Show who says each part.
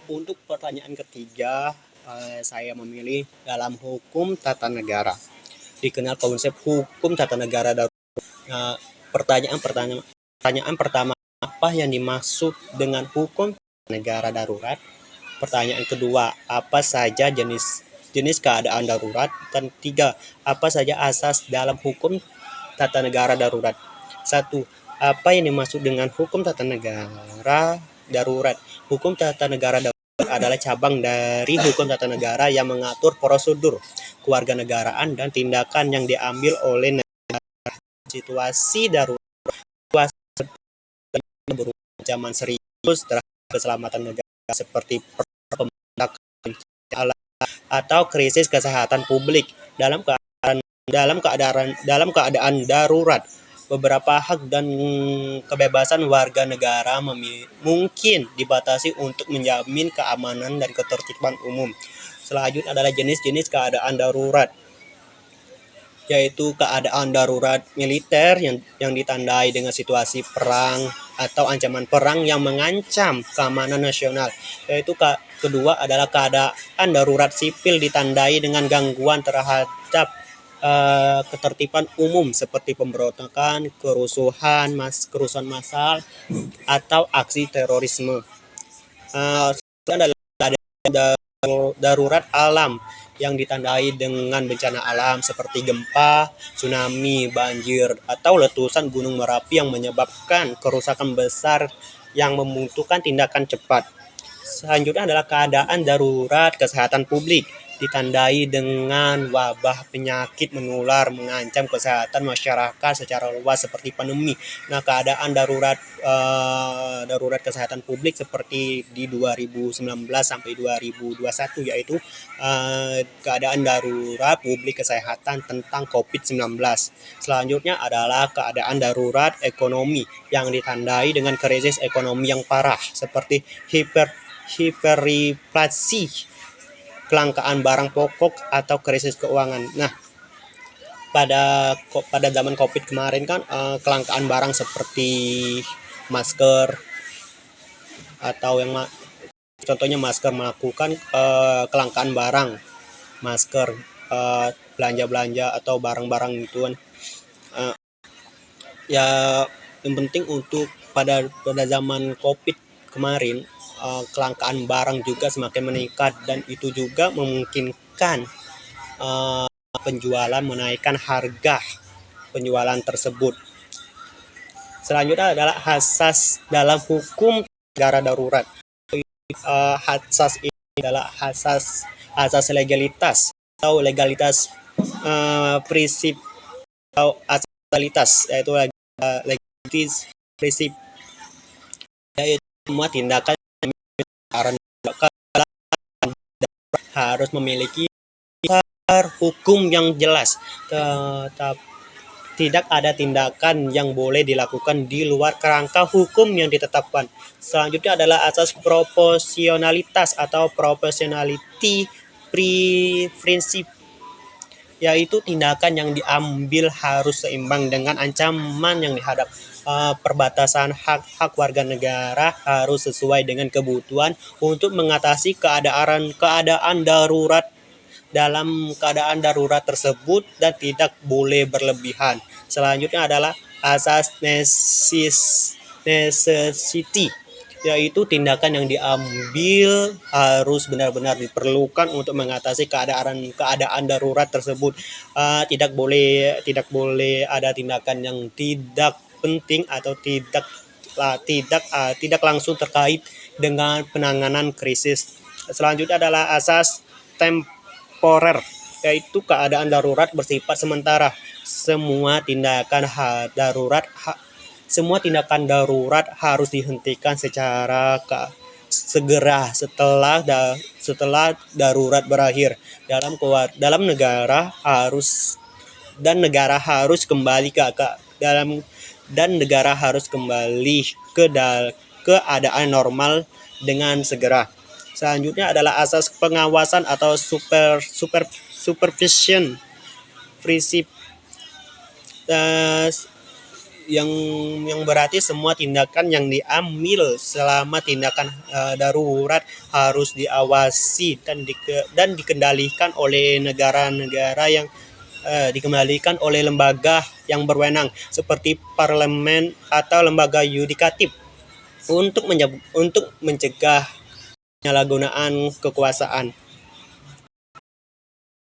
Speaker 1: Untuk pertanyaan ketiga, saya memilih dalam hukum tata negara. Dikenal konsep hukum tata negara darurat. Eh, pertanyaan pertama, apa yang dimaksud dengan hukum tata negara darurat? Pertanyaan kedua, apa saja jenis jenis keadaan darurat? Dan tiga, apa saja asas dalam hukum tata negara darurat? Satu, apa yang dimaksud dengan hukum tata negara darurat? Hukum tata negara darurat adalah cabang dari hukum tata negara yang mengatur prosedur kewarganegaraan dan tindakan yang diambil oleh negara situasi darurat berupa ancaman serius terhadap keselamatan negara seperti pemberontakan atau krisis kesehatan publik dalam keadaan darurat. Beberapa hak dan kebebasan warga negara mungkin dibatasi untuk menjamin keamanan dan ketertiban umum. Selanjutnya adalah jenis-jenis keadaan darurat, yaitu keadaan darurat militer yang ditandai dengan situasi perang atau ancaman perang yang mengancam keamanan nasional. Yaitu kedua adalah keadaan darurat sipil ditandai dengan gangguan terhadap ketertiban umum seperti pemberontakan, kerusuhan massal atau aksi terorisme. Adalah darurat alam yang ditandai dengan bencana alam seperti gempa, tsunami, banjir, atau letusan gunung Merapi yang menyebabkan kerusakan besar yang membutuhkan tindakan cepat. Selanjutnya adalah keadaan darurat kesehatan publik, ditandai dengan wabah penyakit menular mengancam kesehatan masyarakat secara luas seperti pandemi. Nah, keadaan darurat kesehatan publik seperti di 2019 sampai 2021, yaitu keadaan darurat publik kesehatan tentang COVID-19. Selanjutnya adalah keadaan darurat ekonomi yang ditandai dengan krisis ekonomi yang parah seperti hiperinflasi, kelangkaan barang pokok atau krisis keuangan. Nah, pada zaman Covid kemarin kan kelangkaan barang seperti masker atau contohnya masker melakukan kelangkaan barang, masker, belanja-belanja atau barang-barang gitu kan. Ya, yang penting untuk pada zaman Covid kemarin, kelangkaan barang juga semakin meningkat dan itu juga memungkinkan penjualan menaikkan harga penjualan tersebut. Selanjutnya adalah asas dalam hukum negara darurat. Asas ini adalah asas legalitas atau legalitas, prinsip atau asas legalitas, yaitu legalitas prinsip, yaitu semua tindakan harus memiliki hukum yang jelas. Tidak ada tindakan yang boleh dilakukan di luar kerangka hukum yang ditetapkan. Selanjutnya adalah asas proporsionalitas atau proportionality prinsip, yaitu tindakan yang diambil harus seimbang dengan ancaman yang dihadap. Perbatasan hak warga negara harus sesuai dengan kebutuhan untuk mengatasi keadaan darurat dalam keadaan darurat tersebut dan tidak boleh berlebihan. Selanjutnya adalah asas necessity, yaitu tindakan yang diambil harus benar-benar diperlukan untuk mengatasi keadaan darurat tersebut. Tidak boleh ada tindakan yang tidak penting atau tidak langsung terkait dengan penanganan krisis. Selanjutnya adalah asas temporer, yaitu keadaan darurat bersifat sementara. Semua tindakan darurat harus dihentikan secara segera setelah darurat berakhir. Negara harus kembali ke keadaan normal dengan segera. Selanjutnya adalah asas pengawasan atau supervision prinsip, yang berarti semua tindakan yang diambil selama tindakan darurat harus diawasi dan dikendalikan oleh negara-negara yang dikembalikan oleh lembaga yang berwenang seperti parlemen atau lembaga yudikatif untuk mencegah penyalahgunaan kekuasaan.